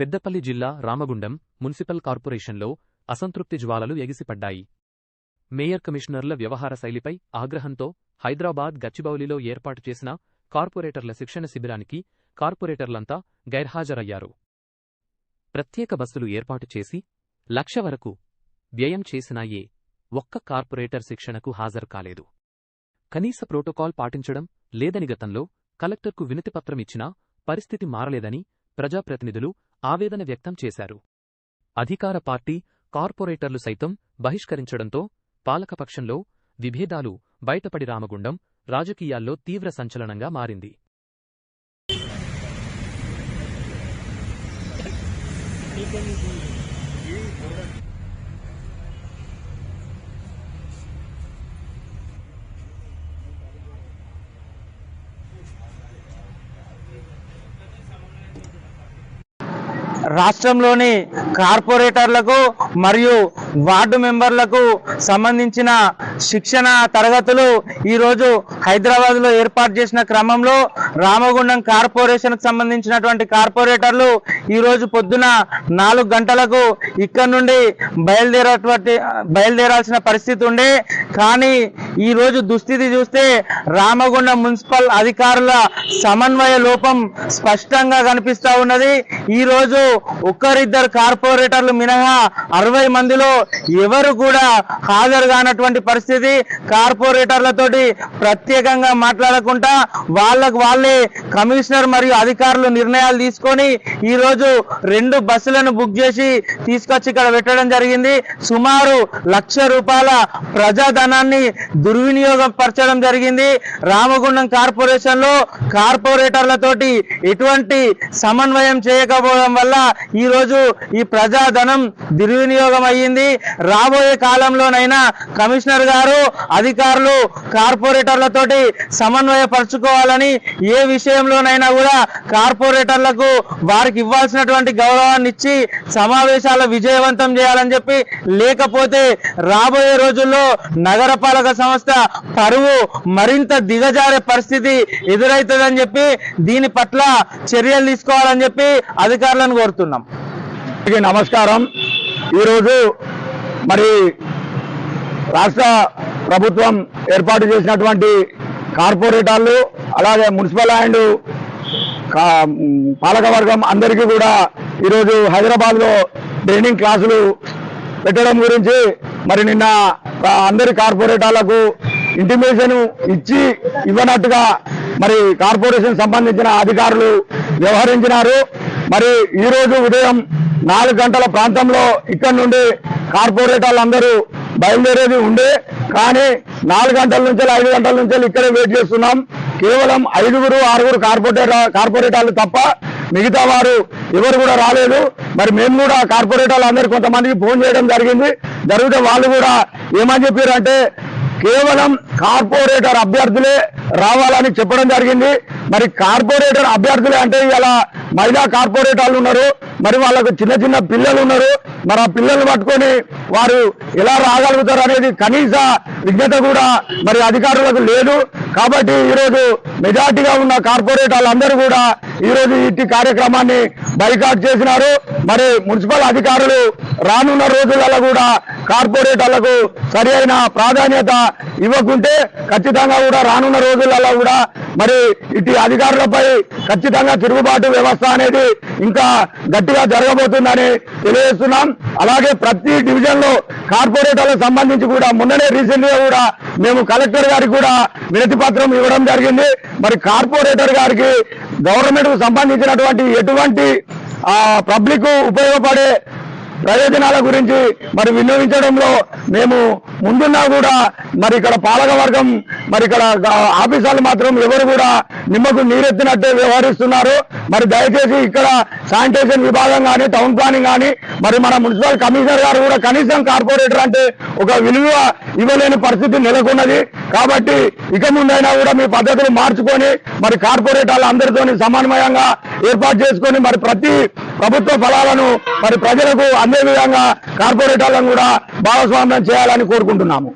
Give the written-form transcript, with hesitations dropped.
పెద్దపల్లి జిల్లా రామగుండం మున్సిపల్ కార్పొరేషన్లో అసంతృప్తి జ్వాలలు ఎగిసిపడ్డాయి. మేయర్ కమిషనర్ల వ్యవహార శైలిపై ఆగ్రహంతో హైదరాబాద్ గచ్చిబౌలిలో ఏర్పాటు చేసిన కార్పొరేటర్ల శిక్షణ శిబిరానికి కార్పొరేటర్లంతా గైర్హాజరయ్యారు. ప్రత్యేక బస్సులు ఏర్పాటు చేసి 1,00,000 వరకు వ్యయం చేసినా ఒక్క కార్పొరేటర్ శిక్షణకు హాజరు కాలేదు. కనీస ప్రోటోకాల్ పాటించడం లేదని గతంలో కలెక్టర్కు వినతిపత్రమిచ్చినా పరిస్థితి మారలేదని ప్రజాప్రతినిధులు ఆవేదన వ్యక్తం చేశారు. అధికార పార్టీ కార్పొరేటర్లు సైతం బహిష్కరించడంతో పాలకపక్షంలో విభేదాలు బయటపడి రామగుండం రాజకీయాల్లో తీవ్ర సంచలనంగా మారింది. రాష్ట్రంలోని కార్పొరేటర్లకు మరియు వార్డు మెంబర్లకు సంబంధించిన శిక్షణ తరగతులు ఈరోజు హైదరాబాద్లో ఏర్పాటు చేసిన క్రమంలో రామగుండం కార్పొరేషన్కు సంబంధించినటువంటి కార్పొరేటర్లు ఈరోజు పొద్దున 4 గంటలకు ఇక్కడ నుండి బయలుదేరాల్సిన పరిస్థితి ఉండే. కానీ ఈరోజు దుస్థితి చూస్తే రామగుండం మున్సిపల్ అధికారుల సమన్వయ లోపం స్పష్టంగా కనిపిస్తా ఉన్నది. ఈరోజు ఒక్కరిద్దరు కార్పొరేటర్లు మినహా 60 మందిలో ఎవరు కూడా హాజరు కానటువంటి పరిస్థితి. కార్పొరేటర్లతోటి ప్రత్యేకంగా మాట్లాడకుండా వాళ్ళకు వాళ్ళే కమిషనర్ మరియు అధికారులు నిర్ణయాలు తీసుకొని ఈరోజు 2 బస్సులను బుక్ చేసి తీసుకొచ్చి ఇక్కడ పెట్టడం జరిగింది. సుమారు 1,00,000 రూపాయల ప్రజాధనాన్ని దుర్వినియోగం పరచడం జరిగింది. రామగుండం కార్పొరేషన్ లో కార్పొరేటర్లతోటి ఎటువంటి సమన్వయం చేయకపోవడం వల్ల ఈరోజు ఈ ప్రజాధనం దుర్వినియోగం అయ్యింది. రాబోయే కాలంలోనైనా కమిషనర్ గారు అధికారులు కార్పొరేటర్లతోటి సమన్వయపరచుకోవాలని, ఏ విషయంలోనైనా కూడా కార్పొరేటర్లకు వారికి ఇవ్వాల్సినటువంటి గౌరవాన్ని ఇచ్చి సమావేశాల విజయవంతం చేయాలని చెప్పి, లేకపోతే రాబోయే రోజుల్లో నగరపాలక సంస్థ పరువు మరింత దిగజారే పరిస్థితి ఎదురవుతుందని చెప్పి దీని పట్ల చర్యలు తీసుకోవాలని చెప్పి అధికారులను కోరుతున్నాం. నమస్కారం. ఈరోజు మరి రాష్ట్ర ప్రభుత్వం ఏర్పాటు చేసినటువంటి కార్పొరేటర్లు అలాగే మున్సిపల్ అండ్ పాలకవర్గం అందరికీ కూడా ఈరోజు హైదరాబాద్లో ట్రైనింగ్ క్లాసులు పెట్టడం గురించి మరి నిన్న అందరి కార్పొరేటర్లకు ఇంటిమేషన్ ఇవ్వనట్టుగా మరి కార్పొరేషన్ సంబంధించిన అధికారులు వ్యవహరించినారు. మరి ఈరోజు ఉదయం 4 గంటల ప్రాంతంలో ఇక్కడ నుండి కార్పొరేటర్లు అందరూ బయలుదేరేది ఉండే, కానీ 4 గంటల నుంచి 5 గంటల నుంచి ఇక్కడే వెయిట్ చేస్తున్నాం. కేవలం 5-6 కార్పొరేటర్లు తప్ప మిగతా వారు ఎవరు కూడా రాలేదు. మరి మేము కూడా కార్పొరేటర్లు అందరూ కొంతమందికి ఫోన్ చేయడం జరిగితే వాళ్ళు కూడా ఏమని చెప్పారంటే కేవలం కార్పొరేటర్ అభ్యర్థులే రావాలని చెప్పడం జరిగింది. మరి కార్పొరేటర్ అభ్యర్థులే అంటే ఇలా మహిళా కార్పొరేటర్లు ఉన్నారు, మరి వాళ్ళకు చిన్న పిల్లలు ఉన్నారు. మరి ఆ పిల్లల్ని పట్టుకొని వారు ఎలా రాగలుగుతారు అనేది కనీస విజ్ఞత కూడా మరి అధికారులకు లేదు. కాబట్టి ఈరోజు మెజార్టీగా ఉన్న కార్పొరేటర్లు అందరూ కూడా ఈరోజు ఇట్టి కార్యక్రమాన్ని బైకాట్ చేసినారు. మరి మున్సిపల్ అధికారులు రానున్న రోజులలో కూడా కార్పొరేటర్లకు సరి అయిన ప్రాధాన్యత ఇవ్వకుంటే ఖచ్చితంగా కూడా రానున్న రోజులలో కూడా మరి ఇటు అధికారులపై ఖచ్చితంగా తిరుగుబాటు వ్యవస్థ అనేది ఇంకా గట్టిగా జరగబోతుందని తెలియజేస్తున్నాం. అలాగే ప్రతి డివిజన్ లో కార్పొరేటర్లకు సంబంధించి కూడా మొన్ననే రీసెంట్ గా కూడా మేము కలెక్టర్ గారికి కూడా వినతి పత్రం ఇవ్వడం జరిగింది. మరి కార్పొరేటర్ గారికి గవర్నమెంట్ కు సంబంధించినటువంటి ఎటువంటి పబ్లిక్ ఉపయోగపడే ప్రయోజనాల గురించి మరి వినియోగించడంలో మేము ముందున్నా కూడా మరి ఇక్కడ పాలకవర్గం మరి ఇక్కడ ఆఫీసర్లు మాత్రం ఎవరు కూడా నిమ్మకు నీరెత్తినట్టే వ్యవహరిస్తున్నారు. మరి దయచేసి ఇక్కడ శానిటేషన్ విభాగం కానీ టౌన్ ప్లానింగ్ కానీ మరి మన మున్సిపల్ కమిషనర్ గారు కూడా కనీసం కార్పొరేటర్ అంటే ఒక విలువ ఇవ్వలేని పరిస్థితి నెలకొన్నది. కాబట్టి ఇక ముందైనా కూడా మీ పద్ధతులు మార్చుకొని మరి కార్పొరేటర్లు అందరితో సమన్వయంగా ఏర్పాటు చేసుకొని మరి ప్రతి ప్రభుత్వ ఫలాలను మరి ప్రజలకు అందే విధంగా కార్పొరేటర్లను కూడా భాగస్వామ్యం చేయాలని కోరుకుంటున్నాము.